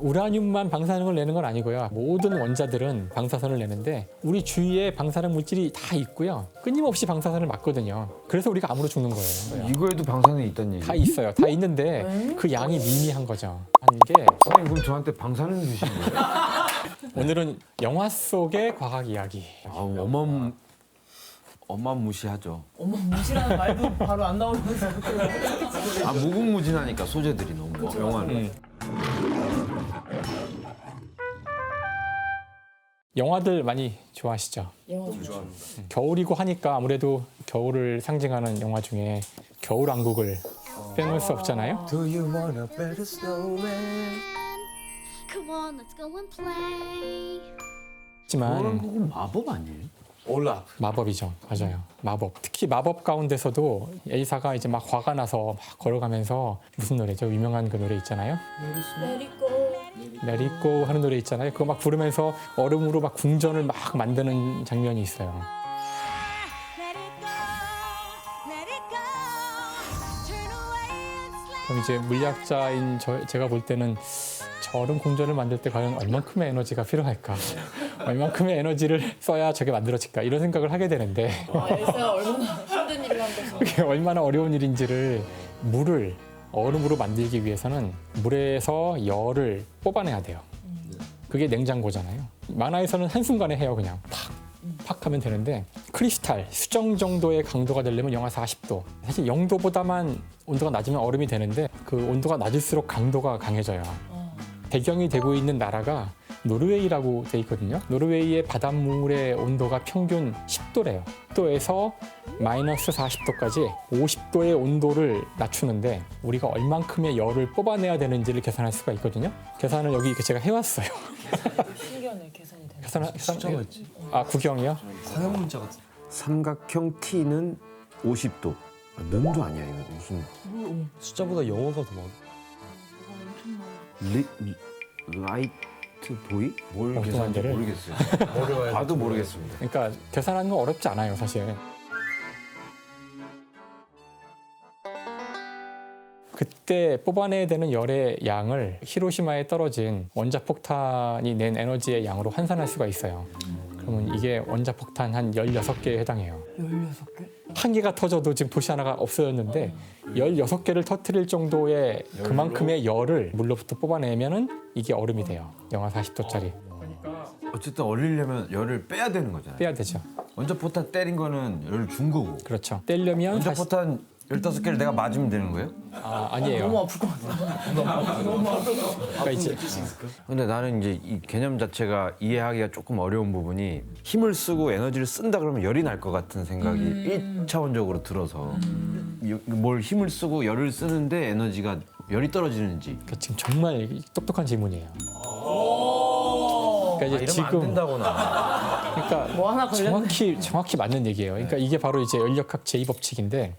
우라늄만 방사능을 내는 건 아니고요. 모든 원자들은 방사선을 내는데 우리 주위에 방사능 물질이 다 있고요. 끊임없이 방사선을 맞거든요. 그래서 우리가 암으로 죽는 거예요. 이거에도 방사능이 있다는 얘기. 다 있어요. 다 있는데 그 양이 미미한 거죠. 이게 선생님 그럼 저한테 방사능 주신 거예요? 오늘은 영화 속의 과학 이야기. 어마무시하죠. 어머 무시라는 말도 바로 안 나오면서 무궁무진하니까 소재들이 너무 영화는. 영화들 많이 좋아하시죠? 영화 좋아합니다. 겨울이고 하니까 아무래도 겨울을 상징하는 영화 중에 겨울왕국을 빼놓을 수 없잖아요. Do you wanna build a snowman? Come on, let's go and play. 하지만 그건 마법 아니에요? 올라. 마법이죠. 맞아요. 마법. 특히 마법 가운데서도 엘사가 이제 막 화가 나서 막 걸어가면서 무슨 노래죠? 유명한 그 노래 있잖아요. Let It Go 하는 노래 있잖아요. 그거 막 부르면서 얼음으로 막 궁전을 막 만드는 장면이 있어요. Let it go, let it go. Turn away and slay. 그럼 이제 물리학자인 제가 볼 때는 저런 궁전을 만들 때 과연 얼만큼의 에너지가 필요할까? 얼만큼의 에너지를 써야 저게 만들어질까? 이런 생각을 하게 되는데 엘사가 얼마나 힘든 일을 한 것을. 그게 얼마나 어려운 일인지를 물을 얼음으로 만들기 위해서는 물에서 열을 뽑아내야 돼요. 그게 냉장고잖아요. 만화에서는 한순간에 해요. 그냥 팍 하면 되는데 크리스탈, 수정 정도의 강도가 되려면 영하 40도. 사실 0도보다만 온도가 낮으면 얼음이 되는데 그 온도가 낮을수록 강도가 강해져요. 배경이 되고 있는 나라가 노르웨이라고 돼 있거든요. 노르웨이의 바닷물의 온도가 평균 10도래요. 10도에서 마이너스 40도까지 50도의 온도를 낮추는데 우리가 얼만큼의 열을 뽑아내야 되는지를 계산할 수가 있거든요. 계산을 여기 제가 해왔어요. 신기하네 계산이 되네. 숫자가 있지. 아, 구경이요? 상형 문자 같은. 삼각형 T는 50도. 면도 아니야 이거 무슨 숫자보다 영어가 더 많아. 라이트 보이? 뭘 엉뚱한 계산인지 데를? 모르겠어요. 봐도 모르겠습니다. 그러니까 계산하는 건 어렵지 않아요, 사실. 그때 뽑아내야 되는 열의 양을 히로시마에 떨어진 원자폭탄이 낸 에너지의 양으로 환산할 수가 있어요. 그러면 이게 원자폭탄 한 16개에 해당해요. 16개? 한 개가 터져도 지금 도시 하나가 없어졌는데 16개를 터뜨릴 정도의 그만큼의 열을 물로부터 뽑아내면은 이게 얼음이 돼요. 영하 40도짜리. 어쨌든 얼리려면 열을 빼야 되는 거잖아요. 빼야 되죠. 원자포탄 때린 거는 열을 준 거고. 그렇죠. 떼려면 다시... 원자포탄 15개를 내가 맞으면 되는 거예요? 아니에요. 너무 아플 것 같아. 그러니까 이제 근데 나는 이제 이 개념 자체가 이해하기가 조금 어려운 부분이 힘을 쓰고 에너지를 쓴다 그러면 열이 날 것 같은 생각이 1차원적으로 들어서 뭘 힘을 쓰고 열을 쓰는데 열이 떨어지는지. 그러니까 지금 정말 똑똑한 질문이에요. 그러니까 이제 이러면 안 된다거나. 그러니까 뭐 하나 걸렸네. 정확히 맞는 얘기예요. 그러니까 이게 바로 이제 연력학 제2법칙인데,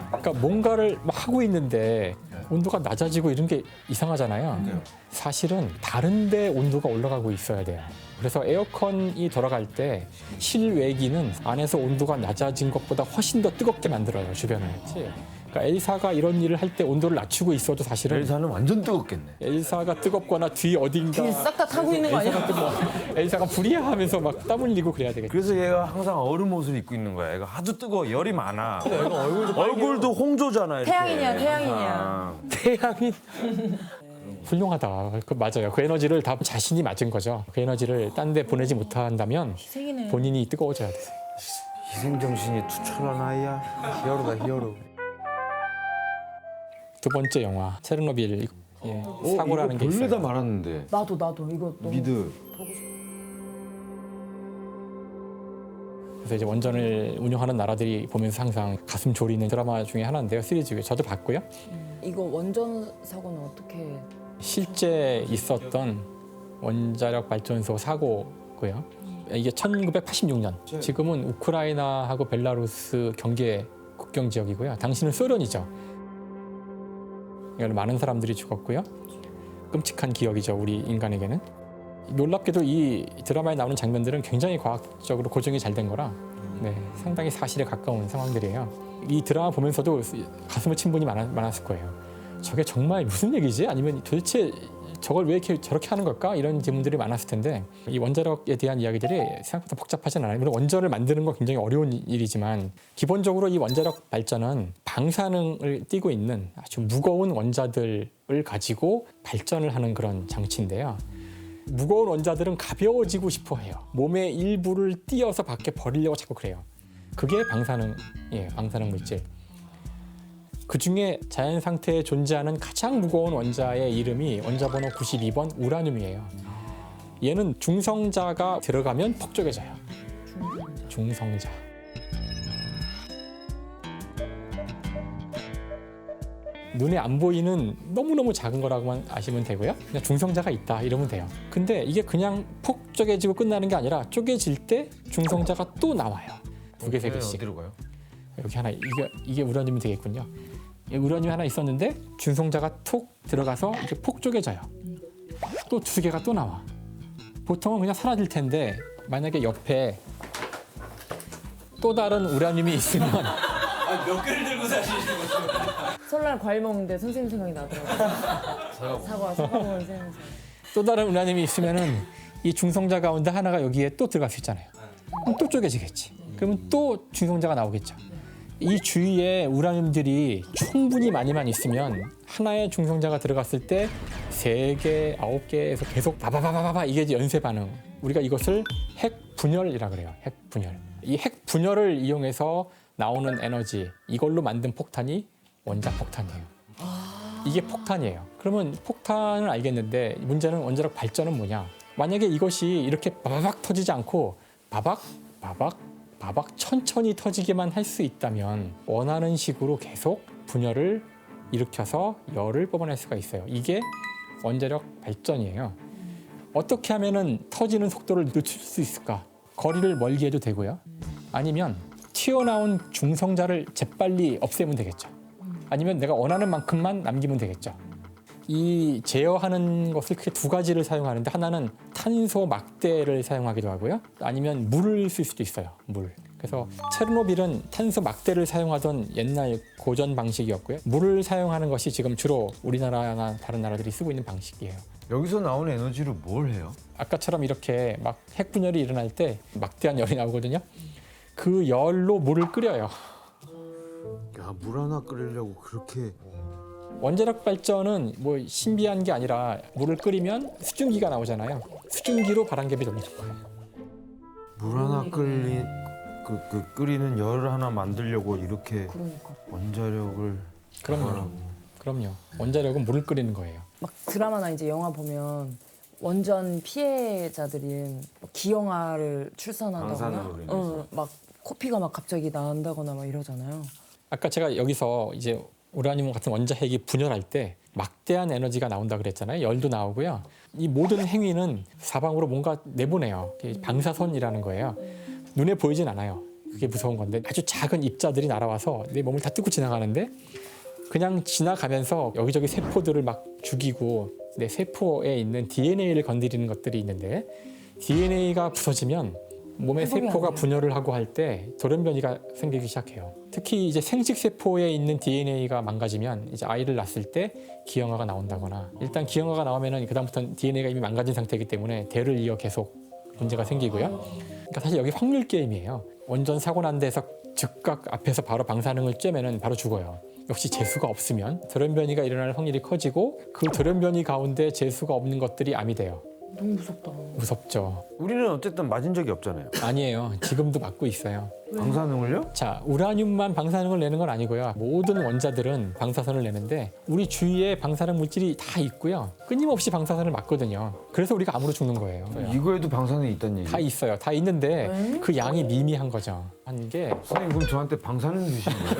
그러니까 뭔가를 막 하고 있는데 온도가 낮아지고 이런 게 이상하잖아요. 사실은 다른데 온도가 올라가고 있어야 돼요. 그래서 에어컨이 돌아갈 때 실외기는 안에서 온도가 낮아진 것보다 훨씬 더 뜨겁게 만들어요, 주변을. 그러니까 엘사가 이런 일을 할 때 온도를 낮추고 있어도 사실은 엘사는 완전 뜨겁겠네. 엘사가 뜨겁거나 뒤 어딘가 싹 다 타고 있는 거 아니야? 엘사가 불이야 하면서 막 땀 흘리고 그래야 되겠죠. 그래서 얘가 항상 얼음 옷을 입고 있는 거야. 얘가 하도 뜨거워 열이 많아. 얼굴도 홍조잖아. 이렇게. 태양이냐 태양이냐. 태양이 훌륭하다. 그 맞아요. 그 에너지를 다 자신이 맞은 거죠. 그 에너지를 딴 데 보내지 못한다면 희생이네. 본인이 뜨거워져야 돼요. 희생정신이 투철한 아이야. 히어로다 히어로. 두 번째 영화 체르노빌 사고라는 게 본래다 있어요. 말았는데. 나도 이거 너무 미드. 그래서 이제 원전을 운영하는 나라들이 보면서 항상 가슴 졸이는 드라마 중에 하나인데요. 시리즈 저도 봤고요. 이거 원전 사고는 어떻게? 실제 있었던 원자력 발전소 사고고요. 이게 1986년. 지금은 우크라이나하고 벨라루스 경계 국경 지역이고요. 당시는 소련이죠. 많은 사람들이 죽었고요. 끔찍한 기억이죠, 우리 인간에게는. 놀랍게도 이 드라마에 나오는 장면들은 굉장히 과학적으로 고증이 잘 된 거라 상당히 사실에 가까운 상황들이에요. 이 드라마 보면서도 가슴에 침분이 많았을 거예요. 저게 정말 무슨 얘기지? 아니면 도대체 저걸 왜 이렇게 저렇게 하는 걸까? 이런 질문들이 많았을 텐데 이 원자력에 대한 이야기들이 생각보다 복잡하진 않아요. 물론 원자를 만드는 건 굉장히 어려운 일이지만 기본적으로 이 원자력 발전은 방사능을 띠고 있는 아주 무거운 원자들을 가지고 발전을 하는 그런 장치인데요. 무거운 원자들은 가벼워지고 싶어 해요. 몸의 일부를 띄어서 밖에 버리려고 자꾸 그래요. 그게 방사능이에요. 방사능 물질. 그 중에 자연 상태에 존재하는 가장 무거운 원자의 이름이 원자 번호 92번 우라늄이에요. 얘는 중성자가 들어가면 폭죽해져요. 중성자. 눈에 안 보이는 너무너무 작은 거라고만 아시면 되고요. 그냥 중성자가 있다 이러면 돼요. 근데 이게 그냥 폭 쪼개지고 끝나는 게 아니라 쪼개질 때 중성자가 또 나와요. 두 개, 세 개씩. 어디로 가요? 여기 하나, 이게 우라늄이 되겠군요. 우라늄이 하나 있었는데 중성자가 톡 들어가서 이렇게 폭 쪼개져요. 또 두 개가 또 나와. 보통은 그냥 사라질 텐데 만약에 옆에 또 다른 우라늄이 있으면 설날 과일 먹는데 선생님 생각이 나더라고요. 사과 먹는 생각. 또 다른 우라늄이 있으면은 이 중성자 가운데 하나가 여기에 또 들어갈 수 있잖아요. 그럼 또 쪼개지겠지. 그러면 또 중성자가 나오겠죠. 이 주위에 우라늄들이 충분히 많이만 있으면 하나의 중성자가 들어갔을 때 3개, 9개에서 계속 바바바바바 이게 이제 연쇄 반응. 우리가 이것을 핵 분열이라 그래요. 핵 분열. 이 핵 분열을 이용해서 나오는 에너지, 이걸로 만든 폭탄이 원자 폭탄이에요. 이게 폭탄이에요. 그러면 폭탄을 알겠는데 문제는 원자력 발전은 뭐냐? 만약에 이것이 이렇게 바바박 터지지 않고 바박 천천히 터지게만 할 수 있다면 원하는 식으로 계속 분열을 일으켜서 열을 뽑아낼 수가 있어요. 이게 원자력 발전이에요. 어떻게 하면은 터지는 속도를 늦출 수 있을까? 거리를 멀게 해도 되고요. 아니면 튀어나온 중성자를 재빨리 없애면 되겠죠. 아니면 내가 원하는 만큼만 남기면 되겠죠. 이 제어하는 것을 크게 두 가지를 사용하는데 하나는 탄소 막대를 사용하기도 하고요. 아니면 물을 쓸 수도 있어요. 물. 그래서 체르노빌은 탄소 막대를 사용하던 옛날 고전 방식이었고요. 물을 사용하는 것이 지금 주로 우리나라나 다른 나라들이 쓰고 있는 방식이에요. 여기서 나오는 에너지로 뭘 해요? 아까처럼 이렇게 막 핵분열이 일어날 때 막대한 열이 나오거든요. 그 열로 물을 끓여요. 야, 물 하나 끓이려고 그렇게 원자력 발전은 뭐 신비한 게 아니라 물을 끓이면 수증기가 나오잖아요. 수증기로 바람개비 돌리는 거예요. 물 하나 끓이는 열 하나 만들려고 이렇게 그러니까. 원자력을 그럼요. 원자력은 물을 끓이는 거예요. 막 드라마나 이제 영화 보면 원전 피해자들이 기형아를 출산한다거나, 방사능으로 인해서. 막 코피가 막 갑자기 난다거나 막 이러잖아요. 아까 제가 여기서 이제 우라늄 같은 원자핵이 분열할 때 막대한 에너지가 나온다 그랬잖아요. 열도 나오고요. 이 모든 행위는 사방으로 뭔가 내보내요. 그게 방사선이라는 거예요. 눈에 보이진 않아요. 그게 무서운 건데 아주 작은 입자들이 날아와서 내 몸을 다 뚫고 지나가는데 그냥 지나가면서 여기저기 세포들을 막 죽이고 내 세포에 있는 DNA를 건드리는 것들이 있는데 DNA가 부서지면 몸의 회복이 세포가 안 돼요. 분열을 하고 할 때 돌연변이가 생기기 시작해요. 특히 이제 생殖 세포에 있는 DNA가 망가지면 이제 아이를 낳았을 때 기형아가 나온다거나 일단 기형아가 나오면은 그다음부터는 DNA가 이미 망가진 상태이기 때문에 대를 이어 계속 문제가 생기고요. 그러니까 사실 여기 확률 게임이에요. 원전 사고 난 데서 즉각 앞에서 바로 방사능을 쬐면은 바로 죽어요. 역시 재수가 없으면 돌연변이가 일어날 확률이 커지고 그 돌연변이 가운데 재수가 없는 것들이 암이 돼요. 너무 무섭다. 무섭죠. 우리는 어쨌든 맞은 적이 없잖아요. 아니에요. 지금도 맞고 있어요. 방사능을요? 자, 우라늄만 방사능을 내는 건 아니고요. 모든 원자들은 방사선을 내는데 우리 주위에 방사능 물질이 다 있고요. 끊임없이 방사선을 맞거든요. 그래서 우리가 암으로 죽는 거예요. 이거에도 방사능이 있다는 얘기. 다 있어요. 다 있는데 그 양이 미미한 거죠. 한 게 선생님 그럼 저한테 방사능 주신 거예요?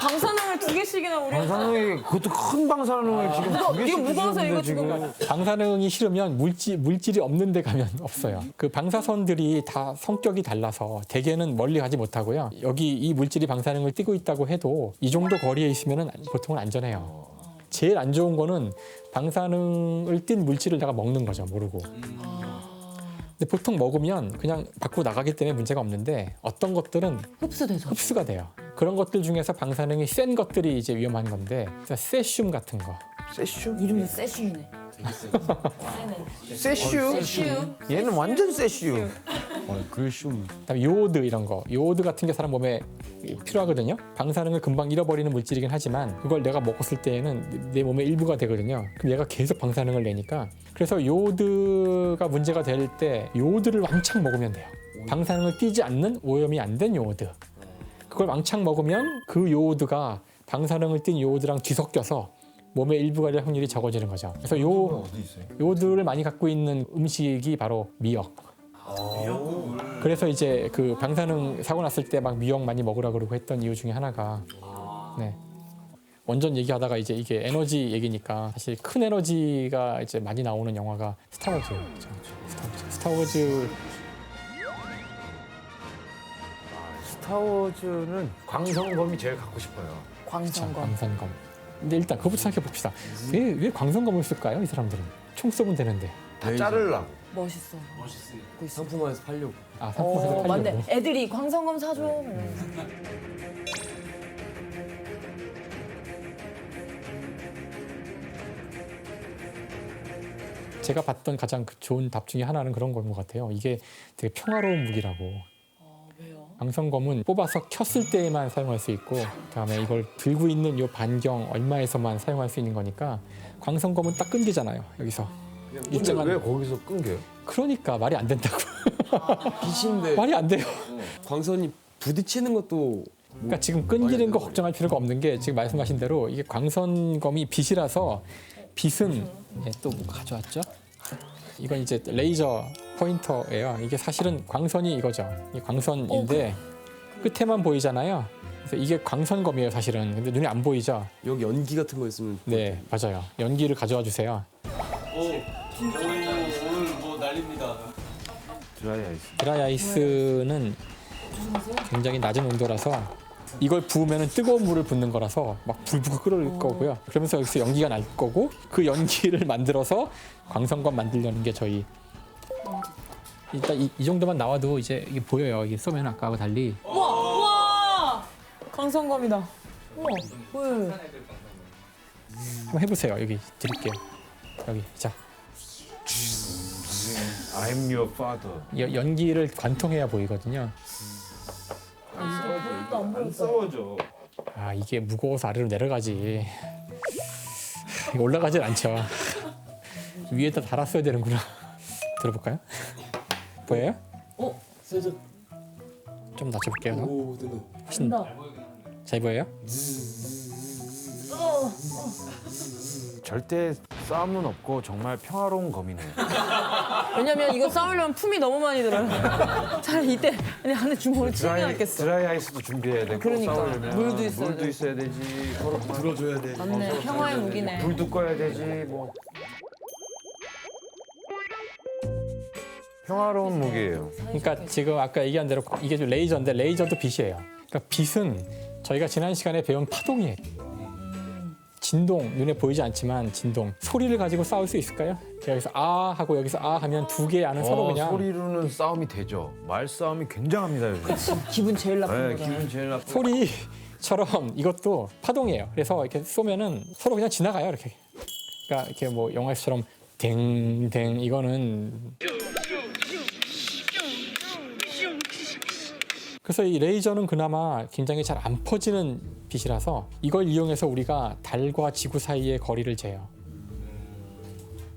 방사능을 2개씩이나 우리 방사능이 그것도 큰 방사능을 지금 두 개씩 이거 무거워서 주시는데 이거 지금 방사능이 싫으면 물질이 없는 데 가면 없어요. 그 방사선들이 다 성격이 달라서 대개는 멀리 가지 못하고요. 여기 이 물질이 방사능을 띠고 있다고 해도 이 정도 거리에 있으면 보통은 안전해요. 제일 안 좋은 거는 방사능을 띤 물질을 내가 먹는 거죠. 모르고. 근데 보통 먹으면 그냥 밖으로 나가기 때문에 문제가 없는데 어떤 것들은 흡수돼서. 흡수가 돼요. 그런 것들 중에서 방사능이 센 것들이 이제 위험한 건데 세슘 같은 거. 세슘? 이름도 세슘이네. 세슘? 얘는 완전 세슘. 글슘. 그다음에 요오드 이런 거. 요오드 같은 게 사람 몸에 필요하거든요. 방사능을 금방 잃어버리는 물질이긴 하지만 그걸 내가 먹었을 때에는 내 몸의 일부가 되거든요. 그럼 얘가 계속 방사능을 내니까 그래서 요오드가 문제가 될 때 요오드를 왕창 먹으면 돼요. 방사능을 띠지 않는 오염이 안 된 요오드. 그걸 왕창 먹으면 그 요오드가 방사능을 띤 요오드랑 뒤섞여서 몸의 일부가 될 확률이 적어지는 거죠. 그래서 요오드를 많이 갖고 있는 음식이 바로 미역. 그래서 이제 그 방사능 사고 났을 때 막 미역 많이 먹으라 그러고 했던 이유 중에 하나가 네. 원전 얘기하다가 이제 이게 에너지 얘기니까 사실 큰 에너지가 이제 많이 나오는 영화가 스타워즈죠. 스타워즈 스타워즈는 광선검이 제일 갖고 싶어요. 광선검. 광선검. 근데 일단 그것부터 생각해 봅시다. 왜 광선검을 쓸까요? 이 사람들은 총 쏘면 되는데. 다 자르려고. 멋있어. 상품화해서 팔려고. 아 상품에서 팔려고. 맞네. 애들이 광선검 사줘. 제가 봤던 가장 좋은 답 중에 하나는 그런 건 것 같아요. 이게 되게 평화로운 무기라고. 왜요? 광선검은 뽑아서 켰을 때에만 사용할 수 있고 그다음에 이걸 들고 있는 요 반경 얼마에서만 사용할 수 있는 거니까 광선검은 딱 끊기잖아요. 여기서. 근데 왜 거기서 끊겨요? 그러니까 말이 안 된다고. 빛인데 말이 안 돼요. 광선이 부딪히는 것도 그러니까 지금 끊기는 거 걱정할 필요가 없는 게 지금 말씀하신 대로 이게 광선검이 빛이라서 빛은 또 뭐 가져왔죠? 이건 이제 레이저 포인터예요. 이게 사실은 광선이 이거죠. 이 광선인데 끝에만 보이잖아요. 그래서 이게 광선검이에요, 사실은. 근데 눈에 안 보이죠? 여기 연기 같은 거 있으면 네, 맞아요. 연기를 가져와 주세요. 오늘 뭐 난립니다. 드라이 아이스. 드라이 아이스는 굉장히 낮은 온도라서 이걸 부으면 뜨거운 물을 붓는 거라서 막 불부가 끓을 거고요. 그러면서 여기서 연기가 날 거고 그 연기를 만들어서 광선검 만들려는 게 저희. 일단 이 정도만 나와도 이제 이게 보여요. 이게 쏘면 아까하고 달리. 우와! 광선검이다. 우와, 왜? 한번 해보세요. 여기 드릴게요. 여기 자 I'm your father. 연기를 관통해야 보이거든요. 안 싸워져. 아 이게 무거워서 아래로 내려가지. 이거 올라가질 않죠. 위에다 달았어야 되는구나. 들어볼까요? 보여요? 세죠. 좀 낮춰볼게요. 더. 오, 되네. 훨씬 잘 보여요? 절대 싸움은 없고 정말 평화로운 검이네. 왜냐면 이거 싸우려면 품이 너무 많이 들어요. 차라리 이때 그냥 안에 주먹으로 치는 게 낫겠어. 드라이 아이스도 준비해야 되고 그러니까. 싸우려면 물도 있어야 물도 돼. 있어야 되지. 서로 들어줘야 돼. 맞네, 평화의 무기네. 불도 꺼야 되지. 뭐 평화로운 무기예요. 그러니까 지금 아까 얘기한 대로 이게 좀 레이저인데 레이저도 빛이에요. 그러니까 빛은 저희가 지난 시간에 배운 파동이에요. 진동, 눈에 보이지 않지만 진동. 소리를 가지고 싸울 수 있을까요? 여기서 아 하고 여기서 아 하면 두 개의 안은 서로 그냥 소리로는 싸움이 되죠. 말싸움이 굉장히 요즘. 기분 제일 나쁜 네, 거다. 기분 제일 나쁘고. 소리처럼 이것도 파동이에요. 그래서 이렇게 쏘면은 서로 그냥 지나가요. 이렇게. 그러니까 이렇게 뭐 영화에서처럼 댕댕 이거는 그래서 이 레이저는 그나마 굉장히 잘 안 퍼지는 빛이라서 이걸 이용해서 우리가 달과 지구 사이의 거리를 재요.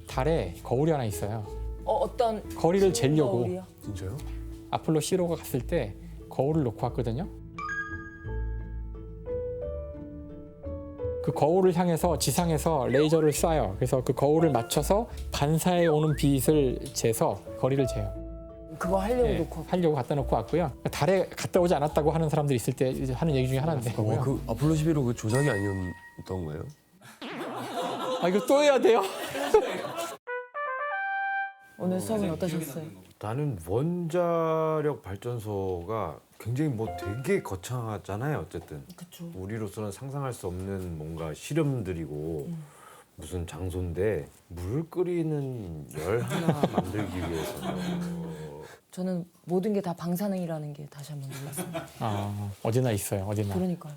달에 거울이 하나 있어요. 어떤 거리를 재려고 거울이요? 진짜요? 아폴로 15가 갔을 때 거울을 놓고 왔거든요. 그 거울을 향해서 지상에서 레이저를 쏴요. 그래서 그 거울을 맞춰서 반사해 오는 빛을 재서 거리를 재요. 그거 하려고 네, 놓고 하려고 갖다 놓고 왔고요. 달에 갔다 오지 않았다고 하는 사람들이 있을 때 이제 하는 얘기 중에 하나인데. 와, 그 아폴로 11호 그 조작이 아니었던 거예요? 아 이거 또 해야 돼요? 오늘 수업은 어떠셨어요? 나는 원자력 발전소가 굉장히 뭐 되게 거창하잖아요. 어쨌든 그쵸. 우리로서는 상상할 수 없는 뭔가 실험들이고 무슨 장소인데 물 끓이는 열 하나 만들기 위해서는 저는 모든 게 다 방사능이라는 게 다시 한번 놀랐어요. 아, 어디나 있어요. 어디나. 그러니까요.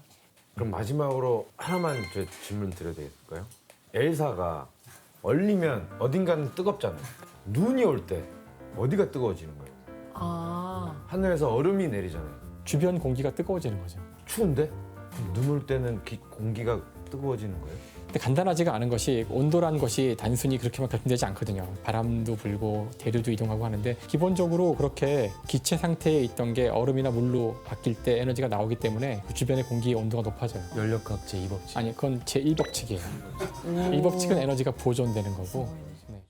그럼 마지막으로 하나만 제 질문 드려도 될까요? 엘사가 얼리면 어딘가는 뜨겁잖아요. 눈이 올 때 어디가 뜨거워지는 거예요? 아, 하늘에서 얼음이 내리잖아요. 주변 공기가 뜨거워지는 거죠. 추운데? 눈 올 때는 공기가 뜨거워지는 거예요? 근데 간단하지가 않은 것이 온도란 것이 단순히 그렇게만 결정되지 않거든요. 바람도 불고 대류도 이동하고 하는데 기본적으로 그렇게 기체 상태에 있던 게 얼음이나 물로 바뀔 때 에너지가 나오기 때문에 그 주변의 공기의 온도가 높아져요. 연력학 제2법칙. 아니 그건 제1법칙이에요. 1법칙은 에너지가 보존되는 거고